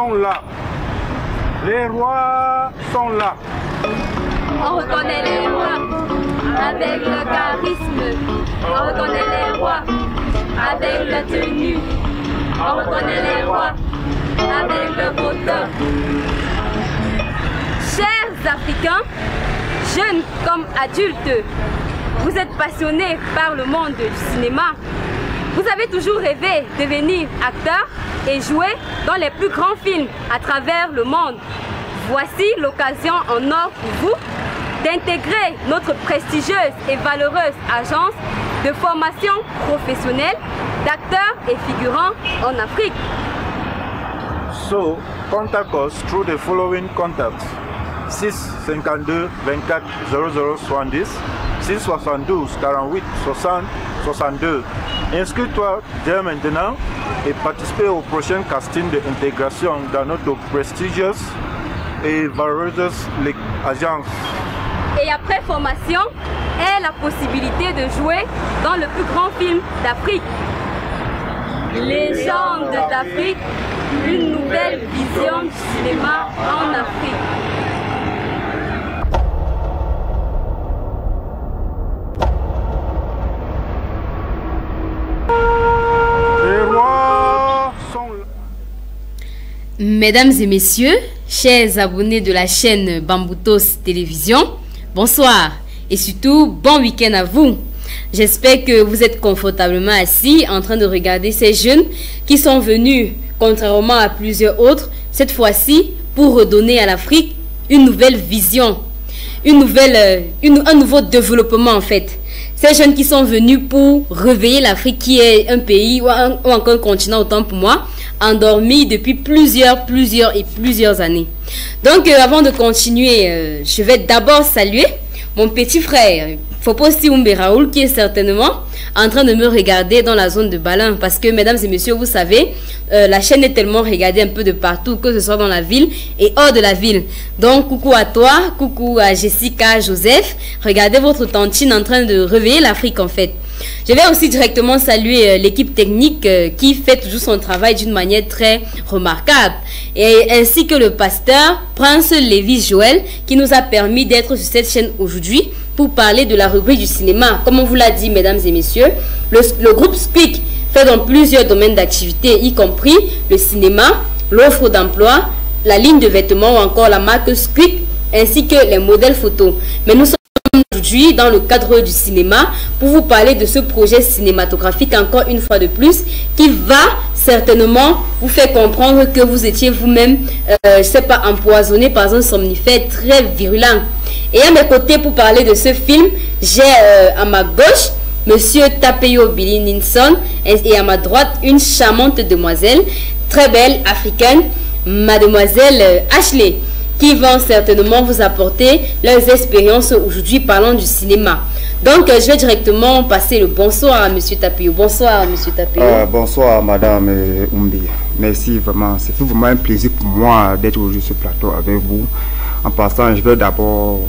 sont là. Les rois sont là. On reconnaît les rois avec le charisme. On reconnaît les rois avec la tenue. On reconnaît les rois avec le beau temps. Chers Africains, jeunes comme adultes, vous êtes passionnés par le monde du cinéma. Vous avez toujours rêvé de devenir acteur et jouer dans les plus grands films à travers le monde. Voici l'occasion en or pour vous d'intégrer notre prestigieuse et valeureuse agence de formation professionnelle d'acteurs et figurants en Afrique. So, contact us through the following contacts: 6 52 24 00 70, 6 72 48 60 62. Inscris-toi dès maintenant et participe au prochain casting d'intégration dans notre prestigieuse et valeureuse agence. Et après formation, est la possibilité de jouer dans le plus grand film d'Afrique. Légende d'Afrique, une nouvelle vision du cinéma en Afrique. Les rois sont là. Mesdames et messieurs, chers abonnés de la chaîne Bamboutos Télévision, bonsoir et surtout bon week-end à vous. J'espère que vous êtes confortablement assis en train de regarder ces jeunes qui sont venus, contrairement à plusieurs autres, cette fois-ci pour redonner à l'Afrique une nouvelle vision, un nouveau développement en fait. Ces jeunes qui sont venus pour réveiller l'Afrique qui est un pays ou encore un continent autant pour moi, endormi depuis plusieurs années. Donc avant de continuer, je vais d'abord saluer mon petit frère Foposi Umbe Raoul qui est certainement en train de me regarder dans la zone de Balin parce que mesdames et messieurs vous savez la chaîne est tellement regardée un peu de partout, que ce soit dans la ville et hors de la ville. Donc coucou à toi, coucou à Jessica, Joseph, regardez votre tantine en train de réveiller l'Afrique en fait. Je vais aussi directement saluer l'équipe technique qui fait toujours son travail d'une manière très remarquable, et ainsi que le pasteur Prince Lévis Joël qui nous a permis d'être sur cette chaîne aujourd'hui pour parler de la rubrique du cinéma. Comme on vous l'a dit mesdames et messieurs, le groupe Speak fait dans plusieurs domaines d'activité, y compris le cinéma, l'offre d'emploi, la ligne de vêtements ou encore la marque Squeak ainsi que les modèles photos. Mais nous sommes aujourd'hui dans le cadre du cinéma pour vous parler de ce projet cinématographique encore une fois de plus qui va certainement vous faire comprendre que vous étiez vous-même, je sais pas, empoisonné par un somnifère très virulent. Et à mes côtés pour parler de ce film, j'ai à ma gauche Monsieur Tapeyo Billy Ninson et à ma droite une charmante demoiselle, très belle africaine, mademoiselle Ashley, qui vont certainement vous apporter leurs expériences aujourd'hui parlant du cinéma. Donc je vais directement passer le bonsoir à Monsieur Tapeyo. Bonsoir Monsieur Tapeyo. Bonsoir Madame Umbi. Merci vraiment, c'est vraiment un plaisir pour moi d'être aujourd'hui sur ce plateau avec vous. En passant, je veux d'abord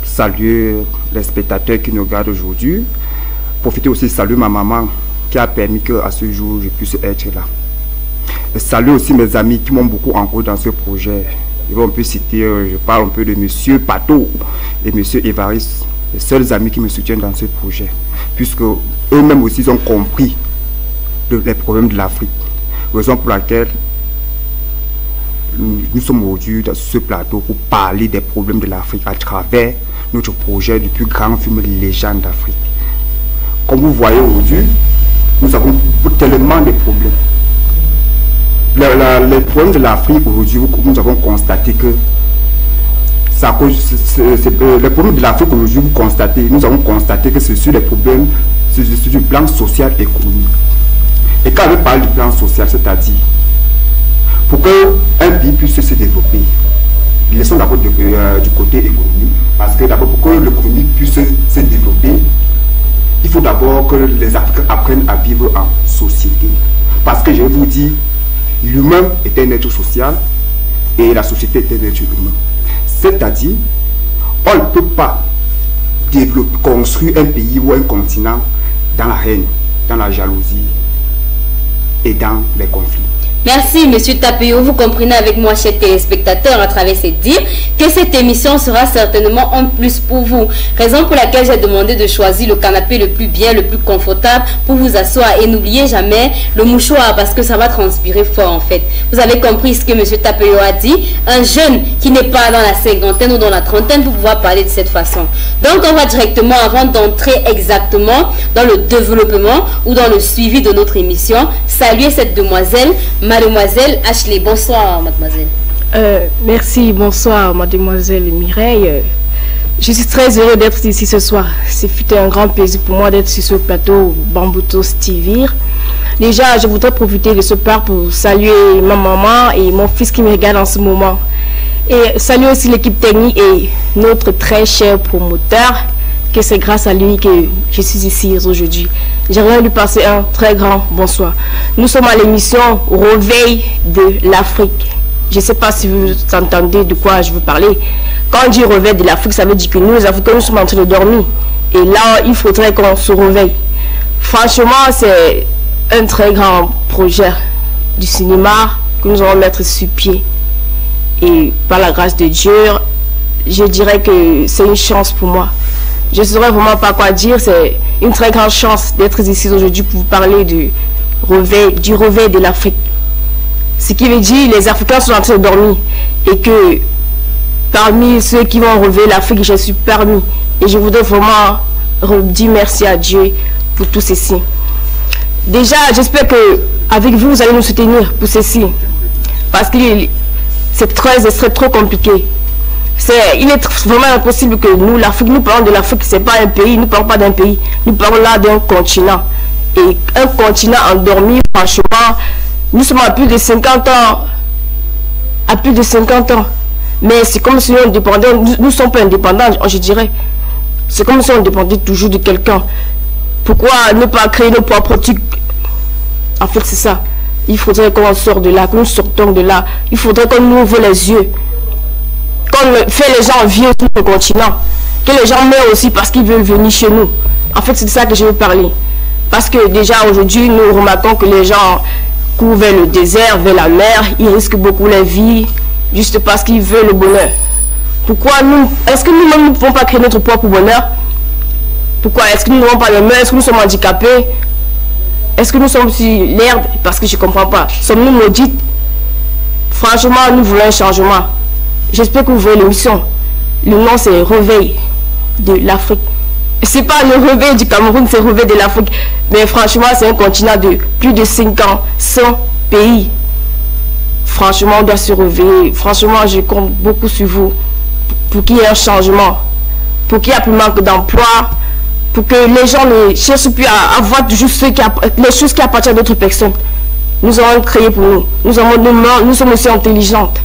saluer les spectateurs qui nous regardent aujourd'hui. Profiter aussi de saluer ma maman qui a permis qu'à ce jour je puisse être là. Et saluer aussi mes amis qui m'ont beaucoup encouragé dans ce projet. Et on peut citer, je parle un peu de Monsieur Pato et Monsieur Évariste, les seuls amis qui me soutiennent dans ce projet, puisque eux-mêmes aussi ont compris les problèmes de l'Afrique. Raison pour laquelle nous sommes aujourd'hui dans ce plateau pour parler des problèmes de l'Afrique à travers notre projet du plus grand film Légende d'Afrique. Comme vous voyez aujourd'hui, nous avons tellement de problèmes. Les problèmes de l'Afrique aujourd'hui, nous avons constaté que les problèmes de l'Afrique aujourd'hui, nous avons constaté que ce sont des problèmes du plan social et économique. Et quand on parle du plan social, c'est-à-dire pour qu'un pays puisse se développer, laissons d'abord du côté économique, parce que d'abord pour que l'économie puisse se développer, il faut d'abord que les Africains apprennent à vivre en société. Parce que je vous dis, l'humain est un être social et la société est un être humain. C'est-à-dire, on ne peut pas construire un pays ou un continent dans la haine, dans la jalousie et dans les conflits. Merci, Monsieur Tapio. Vous comprenez avec moi, chers téléspectateurs, à travers ces dires, que cette émission sera certainement en plus pour vous. Raison pour laquelle j'ai demandé de choisir le canapé le plus bien, le plus confortable pour vous asseoir. Et n'oubliez jamais le mouchoir parce que ça va transpirer fort en fait. Vous avez compris ce que Monsieur Tapio a dit. Un jeune qui n'est pas dans la cinquantaine ou dans la trentaine pour pouvoir parler de cette façon. Donc on va directement, avant d'entrer exactement dans le développement ou dans le suivi de notre émission, saluer cette demoiselle, Mademoiselle Ashley. Bonsoir, mademoiselle. Merci, bonsoir, mademoiselle Mireille. Je suis très heureux d'être ici ce soir. Ce fut un grand plaisir pour moi d'être sur ce plateau Bamboutos TV. Déjà, je voudrais profiter de ce part pour saluer ma maman et mon fils qui me regarde en ce moment. Et saluer aussi l'équipe technique et notre très cher promoteur, que c'est grâce à lui que je suis ici aujourd'hui. J'aimerais lui passer un très grand bonsoir. Nous sommes à l'émission Réveil de l'Afrique. Je ne sais pas si vous entendez de quoi je veux parler. Quand on dit Réveil de l'Afrique, ça veut dire que nous, les Africains, nous sommes en train de dormir. Et là, il faudrait qu'on se réveille. Franchement, c'est un très grand projet du cinéma que nous allons mettre sur pied. Et par la grâce de Dieu, je dirais que c'est une chance pour moi. Je ne saurais vraiment pas quoi dire. C'est une très grande chance d'être ici aujourd'hui pour vous parler du réveil de l'Afrique. Ce qui veut dire que les Africains sont en train de dormir. Et que parmi ceux qui vont réveiller l'Afrique, je suis parmi. Et je voudrais vraiment dire merci à Dieu pour tout ceci. Déjà, j'espère qu'avec vous, vous allez nous soutenir pour ceci. Parce que c'est trop compliqué. Il est vraiment impossible que nous, l'Afrique, nous parlons de l'Afrique, c'est pas un pays, nous ne parlons pas d'un pays, nous parlons là d'un continent. Et un continent endormi, franchement, nous sommes à plus de 50 ans. À plus de 50 ans. Mais c'est comme si on dépendait, nous ne sommes pas indépendants, je dirais. C'est comme si on dépendait toujours de quelqu'un. Pourquoi ne pas créer nos propres trucs? En fait, c'est ça. Il faudrait qu'on sorte de là, que nous sortons de là. Il faudrait qu'on nous ouvre les yeux. Qu'on fait les gens vivre sur le continent. Que les gens meurent aussi parce qu'ils veulent venir chez nous. En fait, c'est de ça que je veux parler. Parce que déjà aujourd'hui, nous remarquons que les gens courent vers le désert, vers la mer. Ils risquent beaucoup leur vie juste parce qu'ils veulent le bonheur. Pourquoi nous? Est-ce que nous-mêmes ne pouvons pas créer notre propre bonheur? Pourquoi? Est-ce que nous n'avons pas les mains? Est-ce que nous sommes handicapés? Est-ce que nous sommes sur l'herbe? Parce que je ne comprends pas. Sommes-nous maudites? Franchement, nous voulons un changement. J'espère que vous voyez l'émission. Le nom, c'est Réveil de l'Afrique. C'est pas le réveil du Cameroun, c'est le réveil de l'Afrique. Mais franchement, c'est un continent de plus de 100 pays. Franchement, on doit se réveiller. Franchement, je compte beaucoup sur vous pour qu'il y ait un changement. Pour qu'il n'y ait plus manque d'emploi. Pour que les gens ne cherchent plus à avoir juste les choses qui appartiennent à d'autres personnes. Nous avons créé pour nous. Nous avons nos mains, nous sommes aussi intelligentes.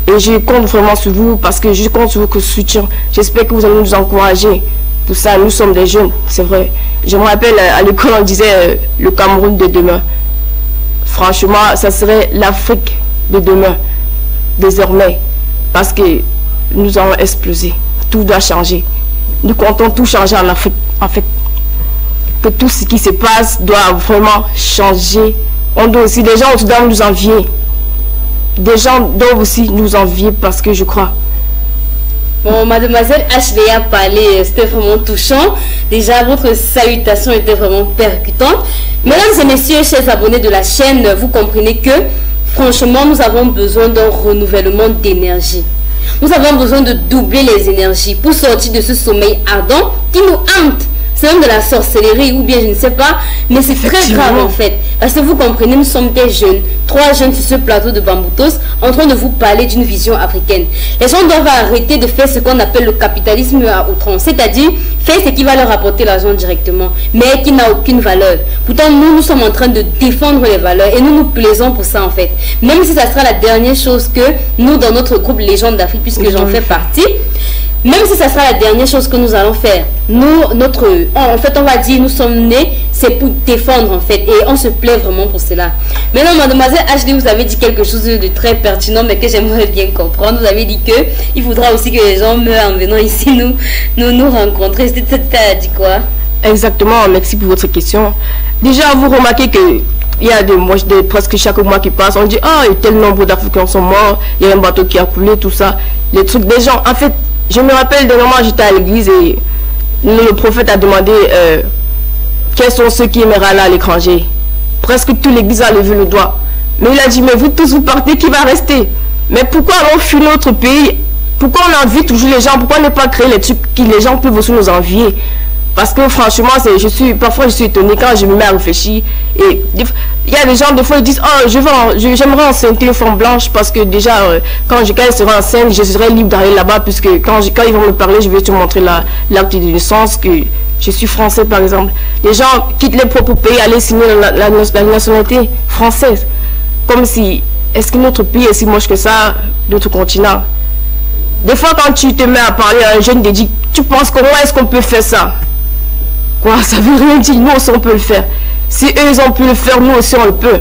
Et je compte vraiment sur vous parce que je compte sur votre soutien. J'espère que vous allez nous encourager. Tout ça, nous sommes des jeunes, c'est vrai. Je me rappelle à l'école, on disait le Cameroun de demain. Franchement, ça serait l'Afrique de demain, désormais. Parce que nous allons exploser. Tout doit changer. Nous comptons tout changer en Afrique. En fait, que tout ce qui se passe doit vraiment changer. On doit aussi, les gens doivent nous envier. Des gens doivent aussi nous envier parce que je crois. Bon, mademoiselle Ashley a parlé, c'était vraiment touchant. Déjà, votre salutation était vraiment percutante. Mesdames et messieurs, chers abonnés de la chaîne, vous comprenez que, franchement, nous avons besoin d'un renouvellement d'énergie. Nous avons besoin de doubler les énergies pour sortir de ce sommeil ardent qui nous hante. C'est même de la sorcellerie ou bien je ne sais pas, mais c'est très grave en fait. Parce que vous comprenez, nous sommes des jeunes, 3 jeunes sur ce plateau de Bamboutos en train de vous parler d'une vision africaine. Les gens doivent arrêter de faire ce qu'on appelle le capitalisme à outrance, c'est-à-dire faire ce qui va leur apporter l'argent directement, mais qui n'a aucune valeur. Pourtant, nous sommes en train de défendre les valeurs et nous nous plaisons pour ça en fait. Même si ça sera la dernière chose que nous, dans notre groupe Légende d'Afrique, puisque j'en fais partie, même si ça sera la dernière chose que nous allons faire, en fait, on va dire, nous sommes nés, c'est pour défendre, en fait, et on se plaît vraiment pour cela. Maintenant, mademoiselle Ashley, vous avez dit quelque chose de très pertinent, mais que j'aimerais bien comprendre. Vous avez dit que il faudra aussi que les gens meurent en venant ici nous rencontrer. C'était dit quoi? Exactement, merci pour votre question. Déjà, vous remarquez que il y a presque chaque mois qui passe, on dit ah, tel nombre d'Africains sont morts, il y a un bateau qui a coulé, tout ça. Les trucs des gens. En fait, je me rappelle d'un moment, j'étais à l'église et le prophète a demandé quels sont ceux qui aimeraient aller à l'étranger. Presque toute l'église a levé le doigt. Mais il a dit, mais vous tous vous partez, qui va rester? Mais pourquoi on fuit notre pays? Pourquoi on envie toujours les gens? Pourquoi ne pas créer les trucs que les gens peuvent aussi nous envier? Parce que franchement, parfois je suis étonnée quand je me mets à réfléchir. Et il y a des gens, des fois, ils disent, oh, j'aimerais enceinte une femme blanche parce que déjà, quand elle sera enceinte, je serai libre d'aller là-bas, puisque quand ils vont me parler, je vais te montrer l'acte de naissance, que je suis français, par exemple. Les gens quittent leur propre pays, aller signer la nationalité française. Comme si, est-ce que notre pays est si moche que ça, notre continent? Des fois, quand tu te mets à parler à un jeune dédié, tu penses comment est-ce qu'on peut faire ça? Quoi, ça veut rien dire, nous aussi on peut le faire. Si eux ils ont pu le faire, nous aussi on le peut.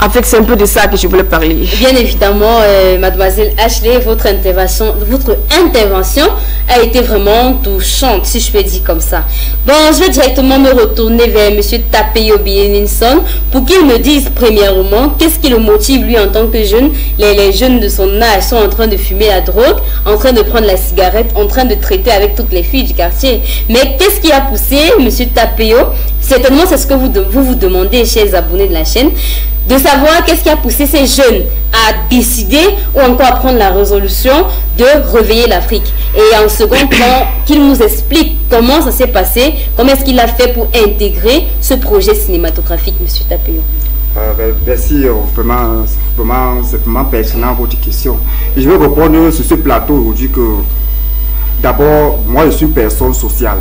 En fait, c'est un peu de ça que je voulais parler. Bien évidemment, mademoiselle Ashley, votre intervention a été vraiment touchante, si je peux dire comme ça. Bon, je vais directement me retourner vers M. Tapeyo Bieninson pour qu'il me dise premièrement qu'est-ce qui le motive lui en tant que jeune. Les jeunes de son âge sont en train de fumer la drogue, en train de prendre la cigarette, en train de traiter avec toutes les filles du quartier. Mais qu'est-ce qui a poussé M. Tapeyo? Certainement, c'est ce que vous demandez, chers abonnés de la chaîne, de savoir qu'est-ce qui a poussé ces jeunes à décider ou encore à prendre la résolution de réveiller l'Afrique. Et en second temps, qu'il nous explique comment ça s'est passé, comment est-ce qu'il a fait pour intégrer ce projet cinématographique, M. Tapeyo. Merci, c'est vraiment pertinent votre question. Et je vais répondre sur ce plateau aujourd'hui que d'abord, moi je suis une personne sociale.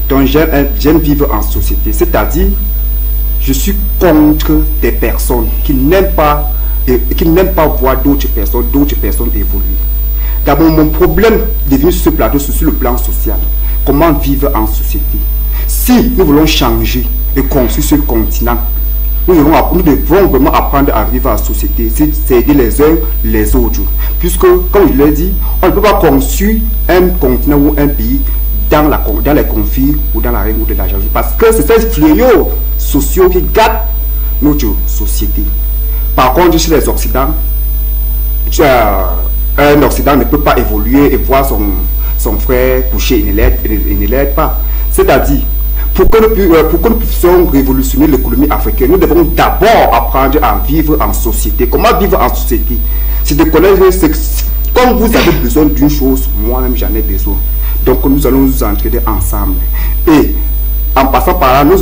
Donc j'aime vivre en société, c'est-à-dire je suis contre des personnes qui n'aiment pas voir d'autres personnes évoluer. D'abord, mon problème de venir sur ce plateau, c'est sur le plan social. Comment vivre en société? Si nous voulons changer et construire ce continent, nous devons vraiment apprendre à vivre en société, c'est aider les uns les autres. Puisque, comme je l'ai dit, on ne peut pas construire un continent ou un pays dans les conflits ou dans la règle ou de la jalousie. Parce que c'est ces fléaux sociaux qui gâtent notre société. Par contre, chez les Occidentaux, un Occident ne peut pas évoluer et voir son frère coucher, il ne l'aide pas. C'est-à-dire, pour que nous puissions révolutionner l'économie africaine, nous devons d'abord apprendre à vivre en société. Comment vivre en société? C'est de connaître, comme vous avez besoin d'une chose, moi-même j'en ai besoin. Donc nous allons nous entraider ensemble. Et en passant par là, nous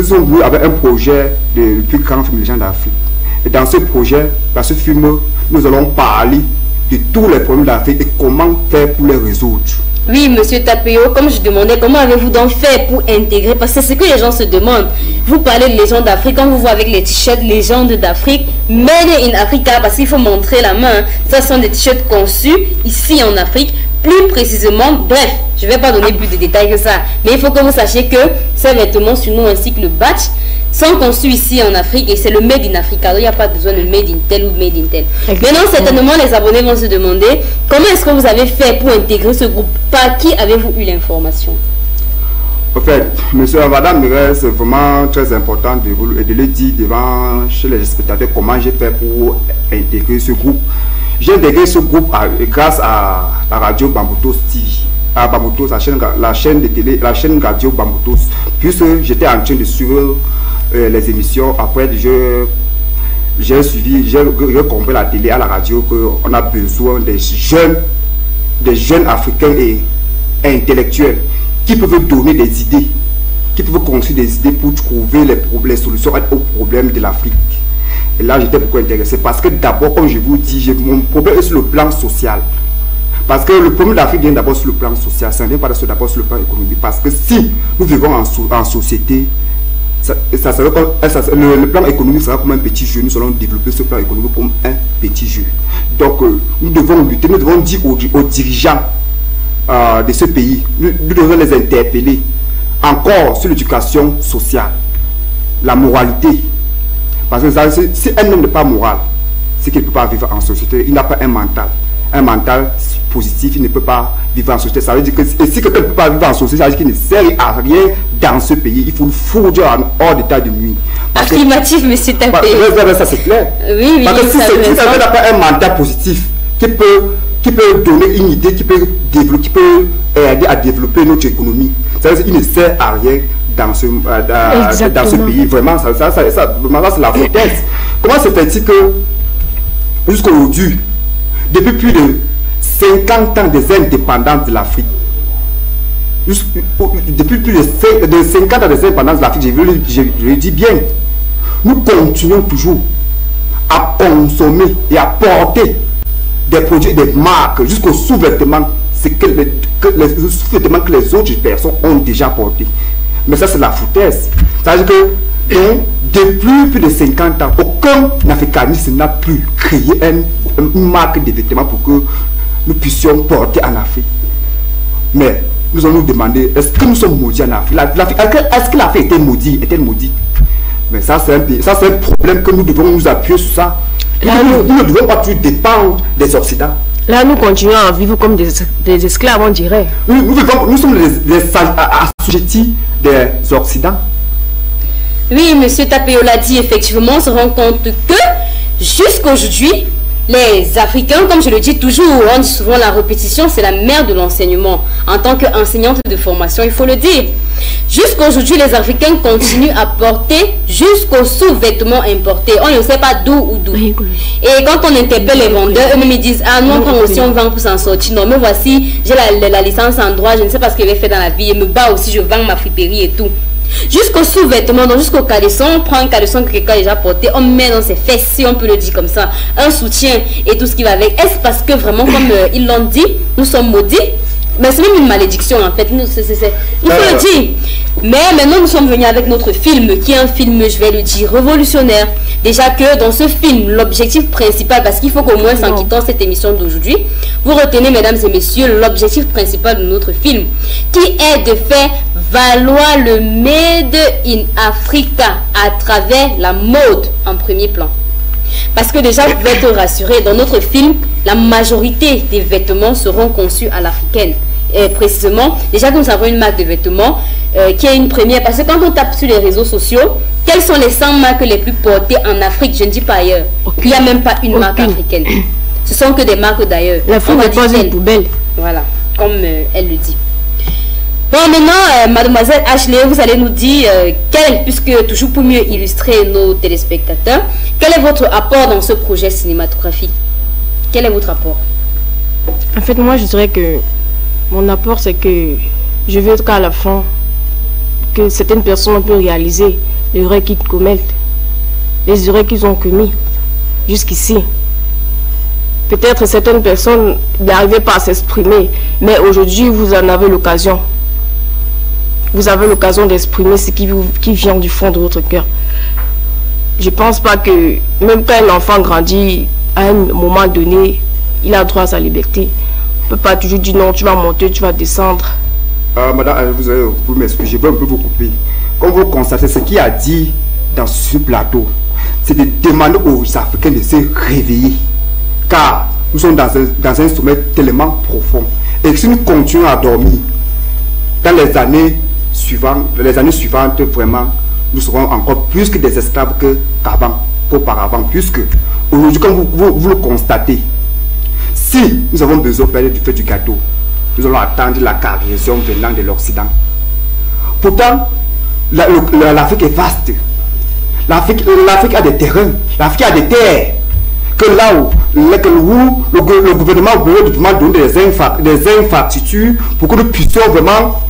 sommes venus avec un projet du plus grand film des gens d'Afrique. Et dans ce projet, dans ce film, nous allons parler de tous les problèmes d'Afrique et comment faire pour les résoudre. Oui, monsieur Tapeyo, comme je demandais, comment avez-vous donc fait pour intégrer? Parce que c'est ce que les gens se demandent. Vous parlez de légendes d'Afrique, quand vous voyez avec les t-shirts légendes d'Afrique, made in Africa, parce qu'il faut montrer la main. Ça sont des t-shirts conçus ici en Afrique, plus précisément. Bref, je ne vais pas donner plus de détails que ça. Mais il faut que vous sachiez que ces vêtements sur nous ainsi que le badge sont conçus ici en Afrique et c'est le made in Africa. Alors il n'y a pas besoin de made in tel ou made in tel. Maintenant, certainement, les abonnés vont se demander comment est-ce que vous avez fait pour intégrer ce groupe? Par qui avez-vous eu l'information? En fait, monsieur et madame Mireille, c'est vraiment très important de le dire devant chez les spectateurs comment j'ai fait pour intégrer ce groupe. J'ai intégré ce groupe grâce à la radio Bamboutos TV. À Bamboutos, la chaîne de télé, la chaîne radio Bamboutos. Puisque j'étais en train de suivre les émissions, après j'ai compris la télé, à la radio, qu'on a besoin des jeunes africains et intellectuels qui peuvent donner des idées, qui peuvent construire des idées pour trouver les solutions aux problèmes de l'Afrique. Et là, j'étais beaucoup intéressé parce que d'abord, comme je vous dis, mon problème est sur le plan social. Parce que le problème de l'Afrique vient d'abord sur le plan social, ça ne vient pas d'abord sur le plan économique. Parce que si nous vivons en société, le plan économique sera comme un petit jeu. Nous allons développer ce plan économique comme un petit jeu. Donc, nous devons lutter, nous devons dire aux dirigeants de ce pays, nous devons les interpeller encore sur l'éducation sociale, la moralité. Parce que si un homme n'est pas moral, c'est qu'il ne peut pas vivre en société. Il n'a pas un mental positif, il ne peut pas vivre en société. Ça veut dire que si quelqu'un ne peut pas vivre en société, ça veut dire qu'il ne sert à rien dans ce pays. Il faut le fourdir en hors d'état de nuit. Affirmatif, monsieur Tapé. Ça c'est clair. Oui, parce que si quelqu'un n'a pas un mental positif, qui peut donner une idée, qui peut aider à développer notre économie, ça veut dire qu'il ne sert à rien dans ce pays. Vraiment, ça c'est la foutaise. Comment se fait-il que jusqu'aujourd'hui, depuis plus de 50 ans des indépendances de l'Afrique, depuis plus de 50 ans des indépendances de l'Afrique, je le dis bien, nous continuons toujours à consommer et à porter des produits, des marques, jusqu'aux sous-vêtements, les sous-vêtements que les autres personnes ont déjà portés. Mais ça, c'est la foutaise. C'est-à-dire que depuis plus de 50 ans, aucun africaniste n'a pu créer une marque de vêtements pour que nous puissions porter en Afrique. Mais nous allons nous demander, est-ce que nous sommes maudits en Afrique? Est-ce que l'Afrique était maudite? Est-elle maudite? Mais ça, c'est un problème que nous devons nous appuyer sur ça. Nous ne devons pas toujours dépendre des Occidentaux. Là, nous continuons à vivre comme des esclaves, on dirait. Nous sommes les assujettis des Occidentaux. Oui, M. Tapéo l'a dit, effectivement, on se rend compte que jusqu'aujourd'hui, les Africains, comme je le dis toujours, on dit souvent la répétition, c'est la mère de l'enseignement. En tant qu'enseignante de formation, il faut le dire. Jusqu'aujourd'hui, les Africains continuent à porter jusqu'aux sous-vêtements importés. On ne sait pas d'où ou d'où. Et quand on interpelle les vendeurs, eux-mêmes ils disent, ah non, on aussi on vend pour s'en sortir. Non, mais voici, j'ai la licence en droit, je ne sais pas ce que j'ai fait dans la vie. Je me bats aussi, je vends ma friperie et tout. Jusqu'au sous-vêtement, donc jusqu'au caleçon, on prend un caleçon que quelqu'un a déjà porté, on met dans ses fesses, si on peut le dire comme ça, un soutien et tout ce qui va avec. Est-ce parce que vraiment, comme ils l'ont dit, nous sommes maudits? Mais c'est même une malédiction en fait, il faut le dire. Mais maintenant nous sommes venus avec notre film, qui est un film, je vais le dire, révolutionnaire. Déjà que dans ce film, l'objectif principal, parce qu'il faut qu'au moins en quittant cette émission d'aujourd'hui, vous retenez mesdames et messieurs, l'objectif principal de notre film, qui est de faire valoir le Made in Africa à travers la mode en premier plan. Parce que déjà, vous pouvez être rassurés, dans notre film, la majorité des vêtements seront conçus à l'africaine. Et précisément, déjà que nous avons une marque de vêtements qui est une première. Parce que quand on tape sur les réseaux sociaux, quelles sont les 100 marques les plus portées en Afrique? Je ne dis pas ailleurs. Il n'y a même pas une marque africaine. Ce sont que des marques d'ailleurs. L'Afrique n'est pas une poubelle. Voilà, comme elle le dit. Bon, maintenant, mademoiselle Ashley, vous allez nous dire, puisque toujours pour mieux illustrer nos téléspectateurs, quel est votre apport dans ce projet cinématographique? Quel est votre apport? En fait, moi, je dirais que mon apport, c'est que je veux qu'à la fin, que certaines personnes peuvent réaliser les erreurs qu'ils commettent, les erreurs qu'ils ont commis jusqu'ici. Peut-être certaines personnes n'arrivaient pas à s'exprimer, mais aujourd'hui, vous en avez l'occasion. Vous avez l'occasion d'exprimer ce qui vient du fond de votre cœur. Je ne pense pas que, même quand un enfant grandit, à un moment donné, il a droit à sa liberté. On ne peut pas toujours dire non, tu vas monter, tu vas descendre. Madame, vous m'excusez, je vais un peu vous couper. Comme vous constatez, ce qu'il a dit dans ce plateau, c'est de demander aux Africains de se réveiller. Car nous sommes dans un sommet tellement profond. Et si nous continuons à dormir, dans les années suivantes, vraiment, nous serons encore plus que des esclaves qu'auparavant. Puisque aujourd'hui, comme vous le constatez, si nous avons besoin du fait du gâteau, nous allons attendre la cargaison venant de l'Occident. Pourtant, l'Afrique est vaste. L'Afrique a des terrains, l'Afrique a des terres. Que là où le gouvernement veut donner des infrastructures pour que nous puissions vraiment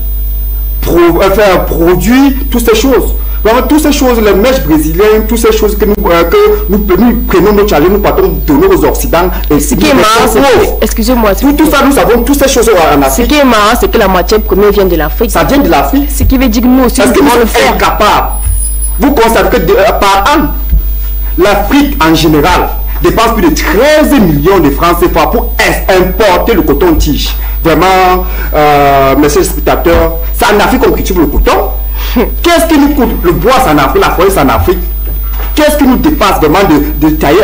faire produire toutes ces choses. Vraiment, toutes ces choses, les mèches brésiliennes, toutes ces choses que nous prenons notre challenge, nous partons donner aux Occidents. Et ce qui est marrant, excusez-moi. Tout ça, nous savons toutes ces choses en Afrique. Ce qui est marrant, c'est que la matière première vient de l'Afrique. Ça vient de l'Afrique. Ce qui veut dire que nous aussi, nous devons le faire. Incapable. Vous constatez que par an, l'Afrique en général dépense plus de 13 millions de francs CFA pour importer le coton-tige. Vraiment, messieurs les spectateurs, c'est en Afrique qu'on cultive le coton. Qu'est-ce qui nous coûte? Le bois, c'est en Afrique, la forêt, c'est en Afrique. Qu'est-ce qui nous dépasse vraiment de tailler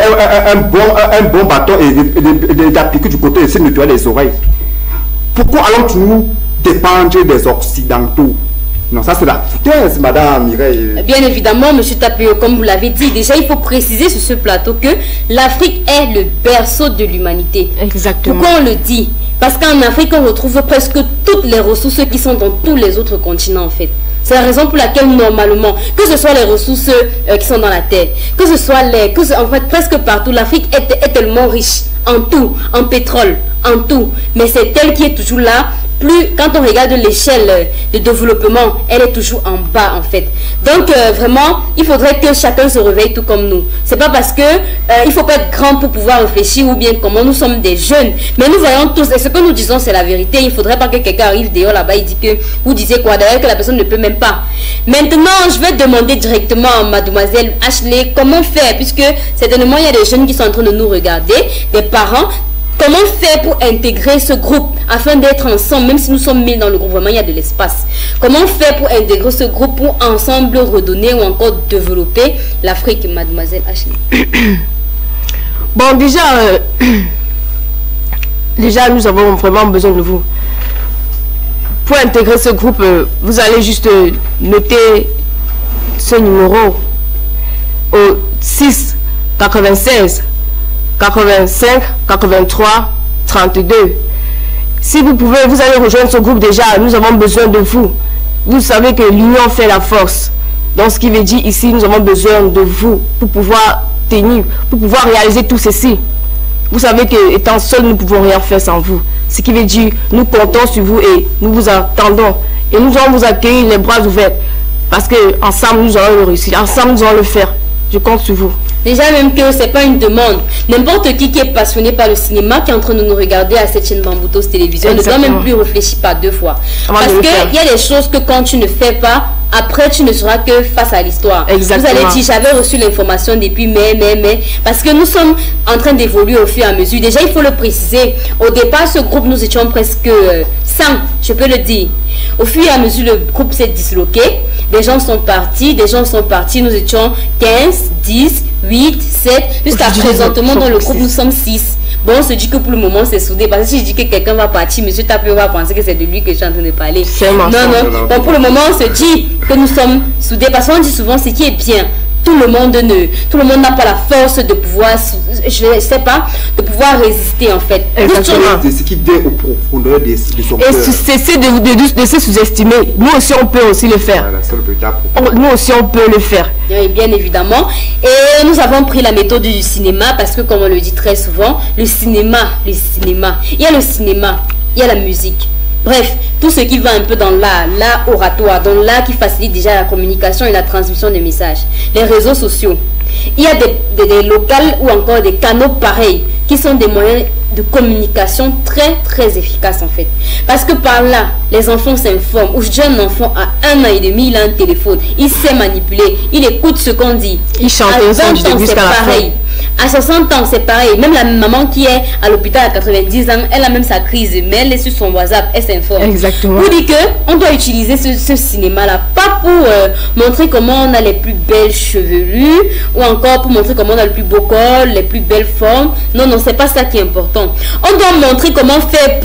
un bon bâton et d'appliquer du coton et de nettoyer les oreilles? Pourquoi allons-nous dépendre des Occidentaux? Non, ça c'est la foutaise, Madame Mireille. Bien évidemment, M. Tapio, comme vous l'avez dit, déjà il faut préciser sur ce plateau que l'Afrique est le berceau de l'humanité. Exactement. Pourquoi on le dit? Parce qu'en Afrique, on retrouve presque toutes les ressources qui sont dans tous les autres continents en fait. C'est la raison pour laquelle normalement, que ce soit les ressources qui sont dans la terre, que ce soit l'air, en fait presque partout, l'Afrique est tellement riche en tout, en pétrole, en tout. Mais c'est elle qui est toujours là. Plus, quand on regarde l'échelle de développement, elle est toujours en bas en fait. Donc vraiment, il faudrait que chacun se réveille tout comme nous. C'est pas parce que il faut pas être grand pour pouvoir réfléchir ou bien comment nous sommes des jeunes. Mais nous voyons tous, et ce que nous disons c'est la vérité. Il faudrait pas que quelqu'un arrive dehors là-bas et dit que, vous disiez quoi d'ailleurs que la personne ne peut même pas. Maintenant, je vais demander directement à mademoiselle Ashley comment faire, puisque certainement il y a des jeunes qui sont en train de nous regarder, des parents. Comment faire pour intégrer ce groupe afin d'être ensemble, même si nous sommes 1000 dans le groupe, vraiment il y a de l'espace. Comment faire pour intégrer ce groupe pour ensemble redonner ou encore développer l'Afrique, mademoiselle Ashley? Bon, déjà nous avons vraiment besoin de vous. Pour intégrer ce groupe, vous allez juste noter ce numéro au 6 96 85 83 32. Si vous pouvez, vous allez rejoindre ce groupe déjà. Nous avons besoin de vous. Vous savez que l'union fait la force. Donc ce qui veut dire ici, nous avons besoin de vous pour pouvoir tenir, pour pouvoir réaliser tout ceci. Vous savez que étant seuls, nous ne pouvons rien faire sans vous. Ce qui veut dire, nous comptons sur vous et nous vous attendons. Et nous allons vous accueillir les bras ouverts. Parce que ensemble, nous allons le réussir. Ensemble, nous allons le faire. Je compte sur vous. Déjà même que c'est pas une demande. N'importe qui est passionné par le cinéma, qui est en train de nous regarder à cette chaîne Bamboutos Télévision, ne doit même plus réfléchir pas deux fois. Parce qu'il y a des choses que quand tu ne fais pas, après tu ne seras que face à l'histoire. Vous allez dire, j'avais reçu l'information depuis mais, parce que nous sommes en train d'évoluer au fur et à mesure. Déjà il faut le préciser, au départ ce groupe nous étions presque 100, je peux le dire. Au fur et à mesure le groupe s'est disloqué, des gens sont partis, nous étions 15, 10, 8, 7, jusqu'à présentement dans le groupe nous sommes 6. Bon, on se dit que pour le moment c'est soudé, parce que si je dis que quelqu'un va partir, monsieur Tapio va penser que c'est de lui que je suis en train de parler. Non. Bon, pour le moment on se dit que nous sommes soudés, parce qu'on dit souvent ce qui est bien. Tout le monde n'a pas la force de pouvoir, je sais pas, de pouvoir résister en fait. C'est ce qui vient au profondeur de son cœur. Et cessez de se sous-estimer. Nous aussi on peut aussi le faire. Nous aussi on peut le faire. Oui, bien évidemment. Et nous avons pris la méthode du cinéma parce que comme on le dit très souvent, le cinéma. Il y a le cinéma, il y a la musique. Bref, tout ce qui va un peu dans l'art oratoire, dans l'art qui facilite déjà la communication et la transmission des messages. Les réseaux sociaux. Il y a des locales ou encore des canaux pareils qui sont des moyens de communication très très efficaces en fait. Parce que par là, les enfants s'informent. Aujourd'hui, un enfant à 1 an et demi, il a un téléphone. Il sait manipuler. Il écoute ce qu'on dit. Il chante à 20 ans, c'est pareil. À 60 ans, c'est pareil. Même la maman qui est à l'hôpital à 90 ans, elle a même sa crise. Mais elle est sur son WhatsApp, elle s'informe. Exactement. Vous dites qu'on doit utiliser ce cinéma-là, pas pour montrer comment on a les plus belles chevelures, ou encore pour montrer comment on a le plus beau corps, les plus belles formes. Non, c'est pas ça qui est important. On doit montrer comment faire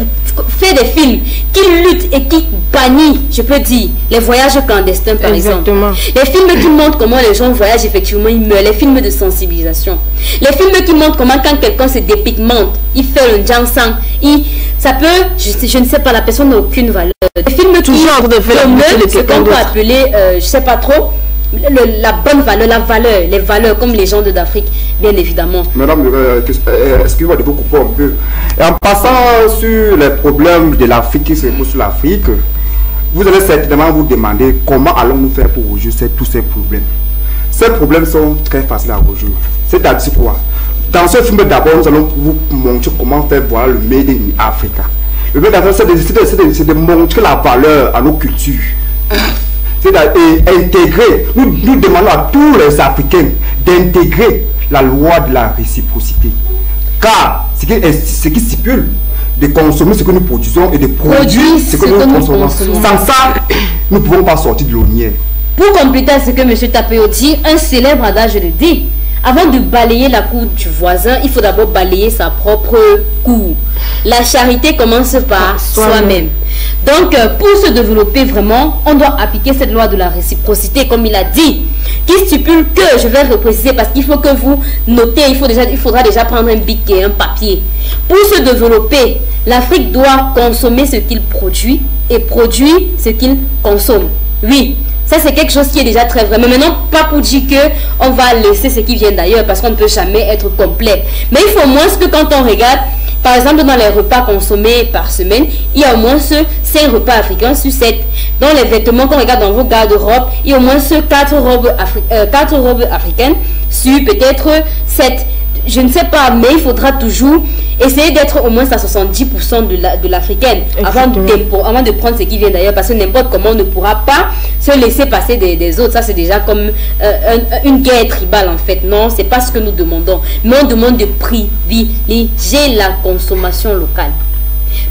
des films qui luttent et qui bannissent, je peux dire, les voyages clandestins par exemple. Les films qui montrent comment les gens voyagent, effectivement, ils meurent. Les films de sensibilisation. Les films qui montrent comment quand quelqu'un se dépigmente, il fait un jansang, ça peut, je ne sais pas, la personne n'a aucune valeur. Les films qui promeuvent ce qu'on peut appeler, je sais pas trop, la bonne valeur, les valeurs comme les gens d'Afrique, bien évidemment. Madame, excusez-moi de vous couper un peu. Et en passant sur les problèmes de l'Afrique qui se reposent sur l'Afrique, vous allez certainement vous demander comment allons-nous faire pour résoudre tous ces problèmes. Ces problèmes sont très faciles à résoudre. C'est-à-dire quoi? Dans ce film d'abord, nous allons vous montrer comment faire voir le Made in Africa. Le Made in Africa, c'est de montrer la valeur à nos cultures. C'est-à-dire intégrer, nous demandons à tous les Africains d'intégrer la loi de la réciprocité. Car ce qui stipule de consommer ce que nous produisons et de produire ce que nous consommons. Sans ça, nous ne pouvons pas sortir de l'ornière. Pour compléter ce que M. Tapio dit, un célèbre adage le dit. Avant de balayer la cour du voisin, il faut d'abord balayer sa propre cour. la charité commence par soi-même. Donc, pour se développer vraiment, on doit appliquer cette loi de la réciprocité, comme il a dit, qui stipule que, je vais repréciser parce qu'il faut que vous notez, il faudra déjà prendre un bic et un papier. Pour se développer, l'Afrique doit consommer ce qu'il produit et produire ce qu'il consomme. Oui. Ça, c'est quelque chose qui est déjà très vrai. Mais maintenant, pas pour dire qu'on va laisser ce qui vient d'ailleurs, parce qu'on ne peut jamais être complet. Mais il faut au moins que quand on regarde, par exemple, dans les repas consommés par semaine, il y a au moins 5 repas africains sur 7. Dans les vêtements qu'on regarde dans vos garde-robes, il y a au moins 4 robes africaines sur peut-être 7. Je ne sais pas, mais il faudra toujours essayer d'être au moins à 70% de l'africaine avant de prendre ce qui vient d'ailleurs, parce que n'importe comment on ne pourra pas se laisser passer des autres. Ça, c'est déjà comme une guerre tribale en fait. Non, c'est pas ce que nous demandons, mais on demande de privilégier la consommation locale.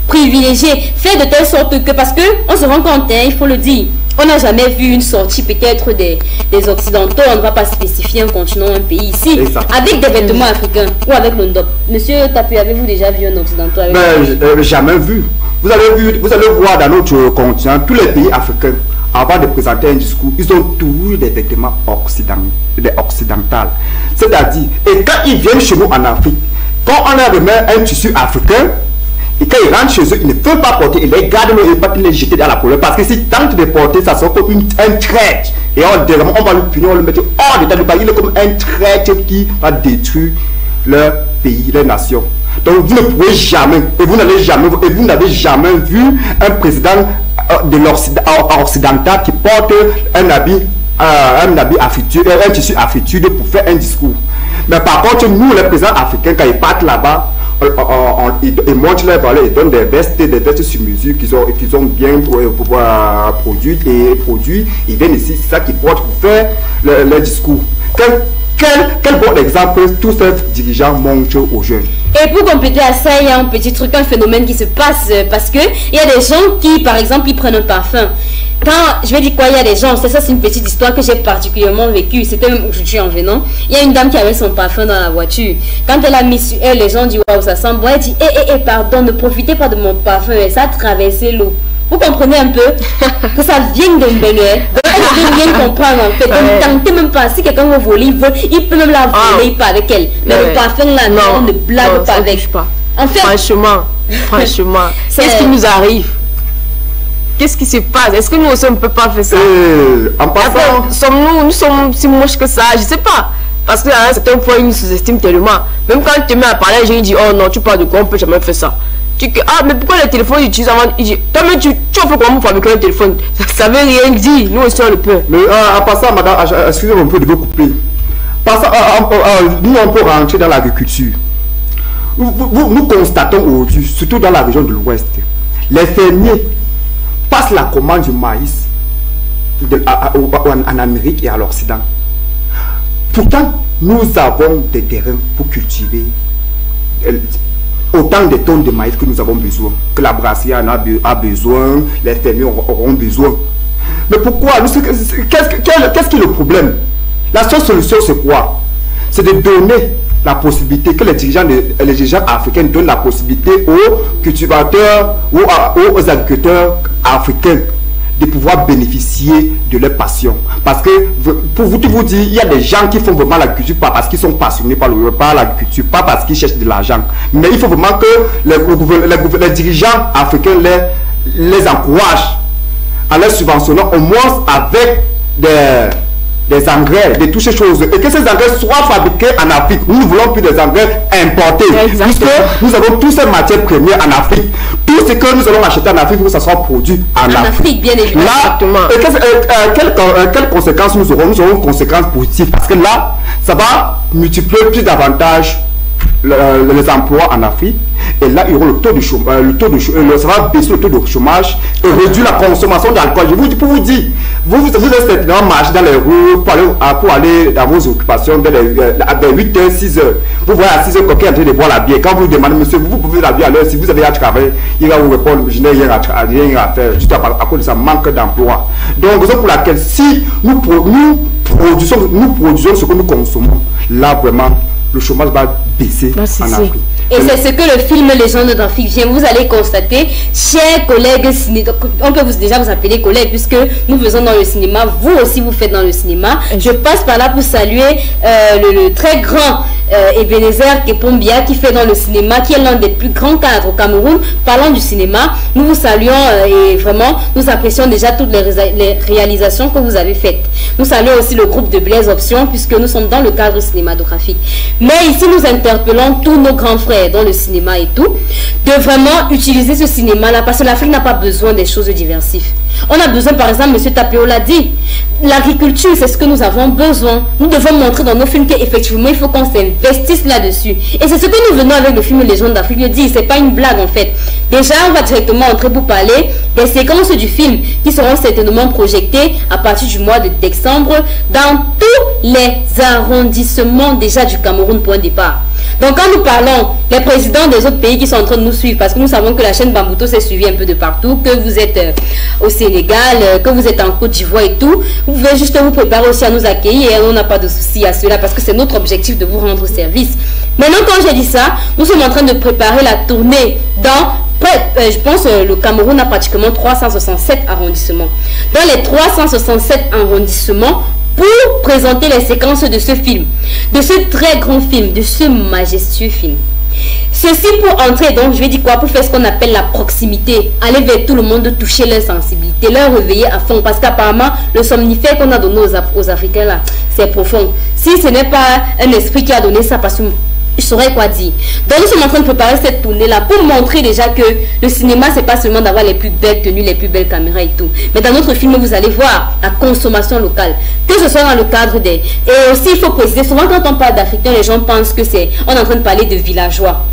Privilégier, faire de telle sorte que, parce que on se rend compte, hein, il faut le dire, on n'a jamais vu une sortie peut-être des Occidentaux, on ne va pas spécifier un continent, un pays ici, avec des vêtements africains ou avec le ndop. Monsieur Tapu, avez-vous déjà vu un Occidental avec jamais vu. Vous allez voir dans notre continent, tous les pays africains, avant de présenter un discours, ils ont toujours des vêtements occidentaux. C'est-à-dire, et quand ils viennent chez nous en Afrique, quand on leur remet un tissu africain, et quand ils rentrent chez eux, ils ne peuvent pas porter, ils les gardent et pas les jeter dans la poubelle. Parce que s'ils tentent de porter, ça sera comme un traître. Et on va le punir, on le mettre hors d'état de pays. Il est comme un traître qui va détruire leur pays, leur nation. Donc vous ne pouvez jamais, et vous n'avez jamais vu un président de occidental qui porte un habit affitueux, un tissu affitueux pour faire un discours. Mais par contre, nous, les présidents africains, quand ils partent là-bas, ils montrent leur valeur, ils donnent des vestes sur mesure qu'ils ont bien produites ils viennent ici, c'est ça qu'ils portent pour faire leur discours. Quel bon exemple tous ces dirigeants montrent aux jeunes. Et pour compléter à ça, il y a un petit truc, un phénomène qui se passe parce que il y a des gens qui, par exemple, ils prennent un parfum. Quand je vais dire quoi, il y a des gens, c'est une petite histoire que j'ai particulièrement vécue. C'était même aujourd'hui en venant. Il y a une dame qui avait son parfum dans la voiture. Quand elle a mis sur elle, les gens disent waouh, ça sent bon. Elle dit pardon, ne profitez pas de mon parfum. Et ça a traversé l'eau. Vous comprenez un peu que ça vient de Mbégué. Elle ne bien comprendre en fait. Ne tentez même pas. Si quelqu'un veut voler, il peut même la voler, pas avec elle. Mais le parfum là, non, ne blague pas avec. En fait, franchement, qu'est-ce qui nous arrive? Qu'est-ce qui se passe? Est-ce que nous aussi on ne peut pas faire ça? En passant, nous sommes si moches que ça, je sais pas. Parce qu'à un certain point, ils nous sous-estiment tellement. Même quand tu te mets à parler, je dis oh non, tu parles de quoi, on peut jamais faire ça. Tu dis mais pourquoi le téléphone utilise avant? Il dit toi mais tu as fait comment pour fabriquer un téléphone? Ça veut rien dire, nous aussi on le peut. Mais en passant, madame, excusez-moi un peu de vous couper. Nous on peut rentrer dans l'agriculture. Nous constatons aujourd'hui, surtout dans la région de l'Ouest, les fermiers passent la commande du maïs en Amérique et à l'Occident. Pourtant, nous avons des terrains pour cultiver autant de tonnes de maïs que nous avons besoin, que la brasserie en a besoin, les fermiers auront besoin. Mais pourquoi? Qu'est-ce qui est le problème? La seule solution, c'est quoi? C'est de donner la possibilité, que les dirigeants africains donnent la possibilité aux cultivateurs ou aux agriculteurs africains de pouvoir bénéficier de leur passion. Parce que, pour vous dire, il y a des gens qui font vraiment l'agriculture pas parce qu'ils sont passionnés par l'agriculture, pas parce qu'ils cherchent de l'argent. Mais il faut vraiment que les dirigeants africains les encouragent en les subventionnant au moins avec des engrais, de toutes ces choses, et que ces engrais soient fabriqués en Afrique. Nous ne voulons plus des engrais importés, puisque nous avons toutes ces matières premières en Afrique. Tout ce que nous allons acheter en Afrique, il faut que ça soit produit en Afrique. Bien évidemment. Là, quelles conséquences nous aurons? Nous aurons une conséquence positive, parce que là, ça va multiplier plus davantage les emplois en Afrique, et là il y aura le taux de chômage, ça va baisser le taux de chômage et réduire la consommation d'alcool. Je vous dis, pour vous dire, vous êtes certainement marcher dans les rues pour aller dans vos occupations vers 8h, 6h. Vous voyez à 6h quelqu'un est en train de boire la bière. Quand vous demandez, monsieur, vous pouvez la bière à l'heure, si vous avez à travailler, il va vous répondre, je n'ai rien à faire, juste à cause de ça manque d'emploi. Donc, raison pour laquelle, si nous produisons ce que nous consommons, là vraiment, le chômage va baisser en Afrique. Et c'est ce que le film Légende d'Afrique vient. Vous allez constater, chers collègues ciné, on peut déjà vous appeler collègues puisque nous faisons dans le cinéma, vous aussi vous faites dans le cinéma. Je passe par là pour saluer le très grand Ebenezer Kepombia qui fait dans le cinéma, qui est l'un des plus grands cadres au Cameroun. Parlant du cinéma, nous vous saluons et vraiment nous apprécions déjà toutes les réalisations que vous avez faites. Nous saluons aussi le groupe de Blaise Option puisque nous sommes dans le cadre cinématographique. Mais ici nous interpellons tous nos grands frères dans le cinéma et tout, de vraiment utiliser ce cinéma-là parce que l'Afrique n'a pas besoin des choses diversives. On a besoin, par exemple, M. Tapeo l'a dit, l'agriculture, c'est ce que nous avons besoin. Nous devons montrer dans nos films qu'effectivement, il faut qu'on s'investisse là-dessus. Et c'est ce que nous venons avec le film Légende d'Afrique le dire, c'est pas une blague en fait. Déjà, on va directement entrer pour parler des séquences du film qui seront certainement projetées à partir du mois de décembre dans tous les arrondissements déjà du Cameroun pour un départ. Donc quand nous parlons, les présidents des autres pays qui sont en train de nous suivre, parce que nous savons que la chaîne Bambouto s'est suivie un peu de partout, que vous êtes au Sénégal, que vous êtes en Côte d'Ivoire et tout, vous pouvez juste vous préparer aussi à nous accueillir et on n'a pas de souci à cela parce que c'est notre objectif de vous rendre service. Maintenant quand j'ai dit ça, nous sommes en train de préparer la tournée dans... je pense que le Cameroun a pratiquement 367 arrondissements. Dans les 367 arrondissements, pour présenter les séquences de ce film, de ce très grand film, de ce majestueux film. Ceci pour entrer, donc je vais dire quoi, pour faire ce qu'on appelle la proximité, aller vers tout le monde, toucher leur sensibilité, leur réveiller à fond, parce qu'apparemment le somnifère qu'on a donné aux Africains là, c'est profond. Si ce n'est pas un esprit qui a donné ça, parce que je saurais quoi dire. Donc nous sommes en train de préparer cette tournée là pour montrer déjà que le cinéma c'est pas seulement d'avoir les plus belles tenues, les plus belles caméras et tout, mais dans notre film vous allez voir la consommation locale, que ce soit dans le cadre des... Et aussi il faut préciser, souvent quand on parle d'Africains, les gens pensent que c'est... On est en train de parler de villageois.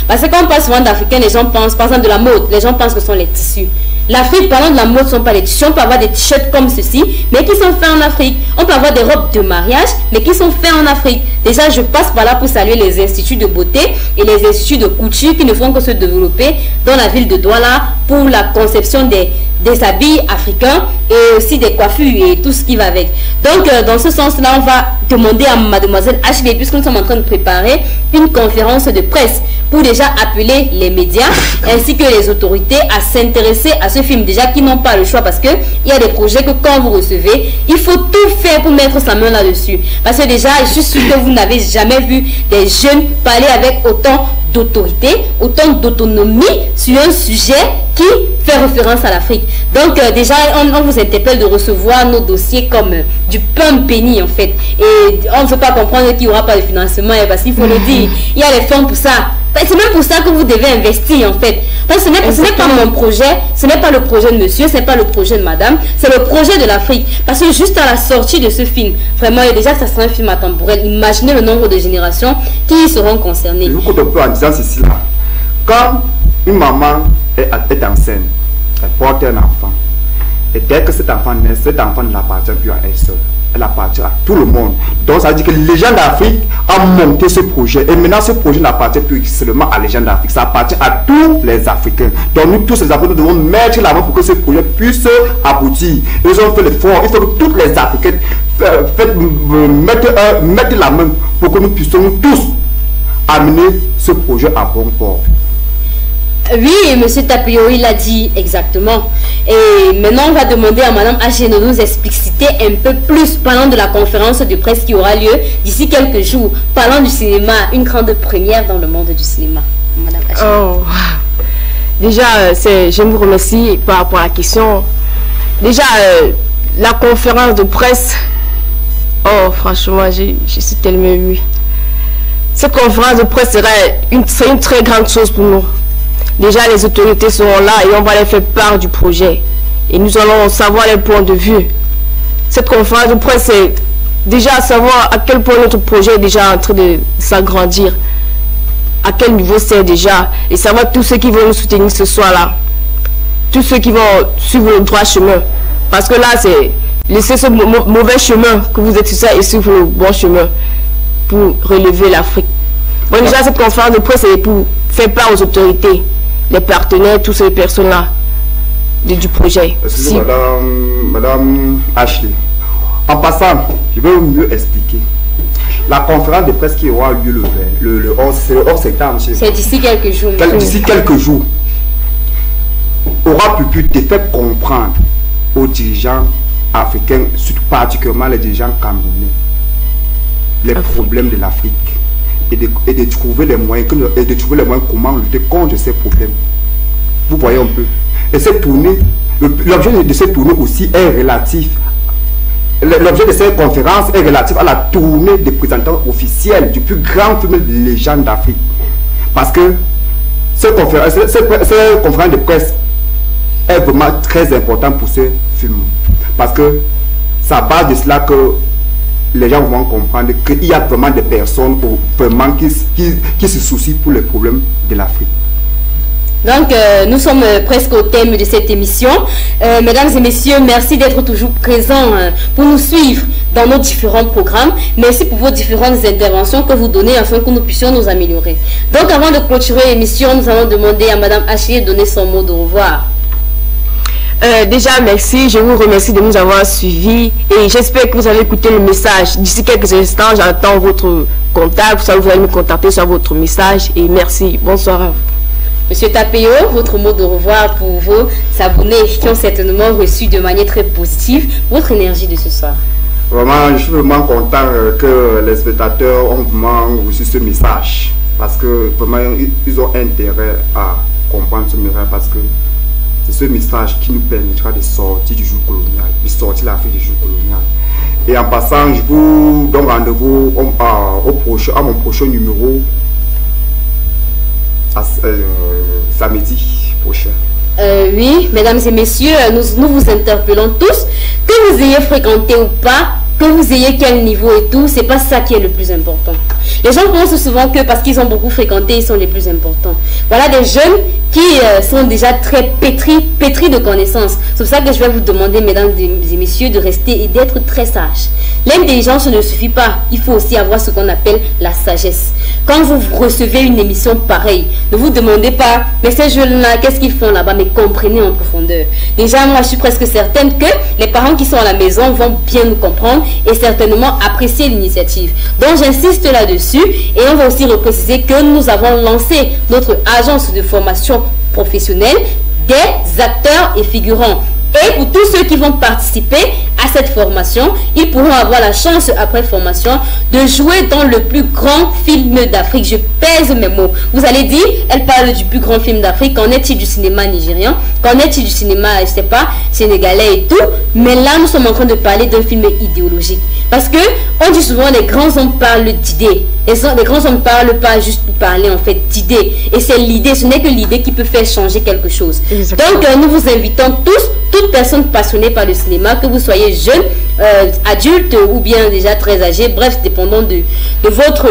Parce que quand on parle souvent d'Africains, les gens pensent, par exemple de la mode, les gens pensent que ce sont les tissus. L'Afrique, parlant de la mode, ce ne sont pas les tissus. On peut avoir des t-shirts comme ceci, mais qui sont faits en Afrique. On peut avoir des robes de mariage, mais qui sont faits en Afrique. Déjà, je passe par là pour saluer les instituts de beauté et les instituts de couture qui ne font que se développer dans la ville de Douala pour la conception des habits africains et aussi des coiffures et tout ce qui va avec. Donc, dans ce sens-là, on va demander à mademoiselle Ashley, puisque nous sommes en train de préparer une conférence de presse pour déjà appeler les médias ainsi que les autorités à s'intéresser à ce film. Déjà, qui n'ont pas le choix parce qu'il y a des projets que quand vous recevez, il faut tout faire pour mettre sa main là-dessus. Parce que déjà, je suis sûr que vous n'avez jamais vu des jeunes parler avec autant d'autorité, autant d'autonomie sur un sujet qui fait référence à l'Afrique. Donc déjà, on vous interpelle de recevoir nos dossiers comme du pain béni en fait. Et on ne veut pas comprendre qu'il n'y aura pas de financement parce qu'il faut le dire, il y a les fonds pour ça. C'est même pour ça que vous devez investir en fait. Parce que ce n'est pas mon projet, ce n'est pas le projet de monsieur, ce n'est pas le projet de madame, c'est le projet de l'Afrique. Parce que juste à la sortie de ce film, vraiment, déjà ça sera un film intemporel. Imaginez le nombre de générations qui seront concernées. Je vous coupe un peu en disant ceci là. Quand une maman est enceinte, elle porte un enfant. Et dès que cet enfant naît, cet enfant ne l'appartient plus à elle seule. Elle appartient à tout le monde. Donc ça veut dire que les gens d'Afrique ont monté ce projet. Et maintenant ce projet n'appartient plus seulement à les gens d'Afrique. Ça appartient à tous les Africains. Donc nous tous les Africains, nous devons mettre la main pour que ce projet puisse aboutir. Ils ont fait l'effort. Il faut que tous les Africains mettent la main pour que nous puissions tous amener ce projet à bon port. Oui, M. Tapio, il a dit exactement. Et maintenant, on va demander à Mme H de nous expliciter un peu plus parlant de la conférence de presse qui aura lieu d'ici quelques jours. Parlant du cinéma, une grande première dans le monde du cinéma. Mme H. Oh. Déjà, je vous remercie par rapport à la question. Déjà, la conférence de presse, oh, franchement, je suis tellement émue. Cette conférence de presse serait une très grande chose pour nous. Déjà, les autorités seront là et on va les faire part du projet. Et nous allons savoir les points de vue. Cette conférence de presse, c'est déjà savoir à quel point notre projet est déjà en train de s'agrandir. À quel niveau c'est déjà. Et savoir tous ceux qui vont nous soutenir ce soir-là. Tous ceux qui vont suivre le droit chemin. Parce que là, c'est laisser ce mauvais chemin que vous êtes sur ça et suivre le bon chemin pour relever l'Afrique. Bon, déjà, cette conférence de presse, c'est pour faire part aux autorités, les partenaires, toutes ces personnes-là du projet. Excusez-moi, Madame Ashley. En passant, je vais mieux expliquer. La conférence de presse qui aura lieu le 11 septembre. C'est d'ici quelques jours. D'ici quelques jours. Aura pu te faire comprendre aux dirigeants africains, surtout particulièrement les dirigeants camerounais, les problèmes de l'Afrique et de trouver les moyens comment lutter contre ces problèmes. Vous voyez un peu. Et cette tournée, l'objet de cette tournée aussi est relatif. L'objet de cette conférence est relatif à la tournée des représentants officiels du plus grand film de légende d'Afrique. Parce que cette conférence de presse est vraiment très importante pour ce film. Parce que ça part de cela que les gens vont comprendre qu'il y a vraiment des personnes vraiment qui se soucient pour les problèmes de l'Afrique. Donc, nous sommes presque au thème de cette émission. Mesdames et messieurs, merci d'être toujours présents pour nous suivre dans nos différents programmes. Merci pour vos différentes interventions que vous donnez afin que nous puissions nous améliorer. Donc, avant de clôturer l'émission, nous allons demander à Madame Achille de donner son mot de revoir. Déjà, merci. Je vous remercie de nous avoir suivis et j'espère que vous avez écouté le message. D'ici quelques instants, j'attends votre contact. Vous allez me contacter sur votre message et merci. Bonsoir à vous. Monsieur Tapéo, votre mot de revoir pour vos abonnés qui ont certainement reçu de manière très positive votre énergie de ce soir. Vraiment, je suis vraiment content que les spectateurs ont vraiment reçu ce message parce que vraiment ils ont intérêt à comprendre ce message parce que c'est ce message qui nous permettra de sortir du joug colonial, de sortir l'Afrique du joug colonial. Et en passant, je vous donne rendez-vous à mon prochain numéro samedi prochain. Oui, mesdames et messieurs, nous vous interpellons tous, que vous ayez fréquenté ou pas, que vous ayez quel niveau et tout, c'est pas ça qui est le plus important. Les gens pensent souvent que parce qu'ils ont beaucoup fréquenté, ils sont les plus importants. Voilà des jeunes qui sont déjà très pétris de connaissances. C'est pour ça que je vais vous demander, mesdames et messieurs, de rester et d'être très sages. L'intelligence ne suffit pas. Il faut aussi avoir ce qu'on appelle la sagesse. Quand vous recevez une émission pareille, ne vous demandez pas, mais ces jeunes-là, qu'est-ce qu'ils font là-bas? Mais comprenez en profondeur. Déjà, moi, je suis presque certaine que les parents qui sont à la maison vont bien nous comprendre et certainement apprécier l'initiative. Donc, j'insiste là-dessus et on va aussi repréciser que nous avons lancé notre agence de formation professionnelle des acteurs et figurants. Et pour tous ceux qui vont participer à cette formation, ils pourront avoir la chance, après formation, de jouer dans le plus grand film d'Afrique. Je pèse mes mots. Vous allez dire, elle parle du plus grand film d'Afrique. Qu'en est-il du cinéma nigérian? Qu'en est-il du cinéma, je sais pas, sénégalais et tout? Mais là, nous sommes en train de parler d'un film idéologique. Parce que, on dit souvent, les grands hommes parlent d'idées. Les grands hommes ne parlent pas juste pour parler, en fait, d'idées. Et c'est l'idée, ce n'est que l'idée qui peut faire changer quelque chose. Exactement. Donc, nous vous invitons tous, toute personne passionnée par le cinéma, que vous soyez jeune, adulte ou bien déjà très âgé, bref, dépendant de votre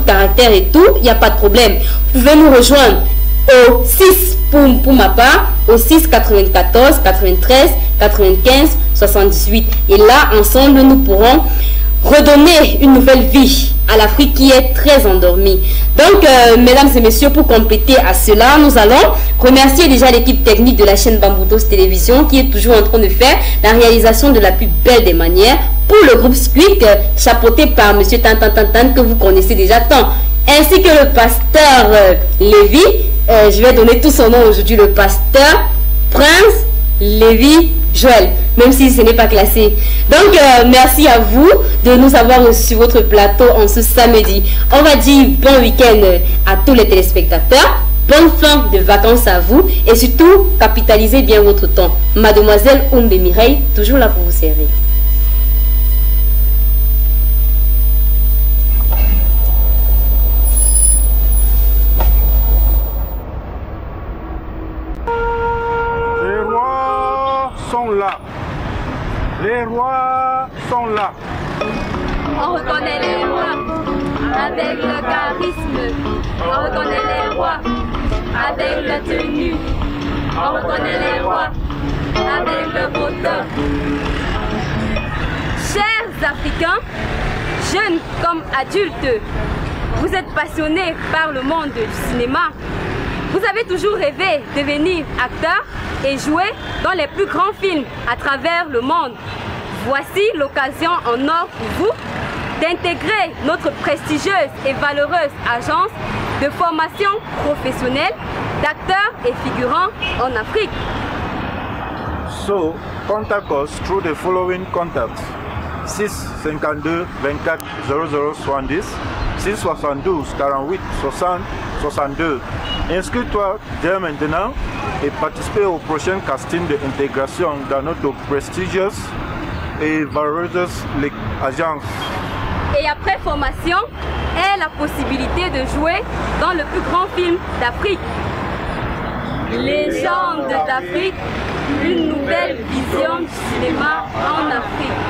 caractère et tout, il n'y a pas de problème. Vous pouvez nous rejoindre au 6 pour ma part, au 6 94 93 95 78. Et là, ensemble, nous pourrons redonner une nouvelle vie à l'Afrique qui est très endormie. Donc, mesdames et messieurs, pour compléter à cela, nous allons remercier déjà l'équipe technique de la chaîne Bamboutos Télévision qui est toujours en train de faire la réalisation de la plus belle des manières pour le groupe Squeak, chapeauté par monsieur Tantantantan que vous connaissez déjà tant, ainsi que le pasteur Lévy. Je vais donner tout son nom aujourd'hui, le pasteur Prince Lévy Joël, même si ce n'est pas classé. Donc, merci à vous de nous avoir reçus sur votre plateau en ce samedi. On va dire bon week-end à tous les téléspectateurs. Bonne fin de vacances à vous. Et surtout, capitalisez bien votre temps. Mademoiselle Oumbe Mireille, toujours là pour vous servir. Les rois sont là. On reconnaît les rois avec le charisme. On reconnaît les rois avec la tenue. On reconnaît les rois avec le beau temps. Chers Africains, jeunes comme adultes, vous êtes passionnés par le monde du cinéma. Vous avez toujours rêvé de devenir acteur et jouer dans les plus grands films à travers le monde. Voici l'occasion en or pour vous d'intégrer notre prestigieuse et valeureuse agence de formation professionnelle d'acteurs et figurants en Afrique. So, contact us through the following contacts: 652 24 0070, 672 48 60 62. Inscris-toi dès maintenant et participe au prochain casting d'intégration dans notre prestigieuse et valeureuse agence. Et après formation, aie la possibilité de jouer dans le plus grand film d'Afrique. Légende d'Afrique, une nouvelle vision du cinéma en Afrique.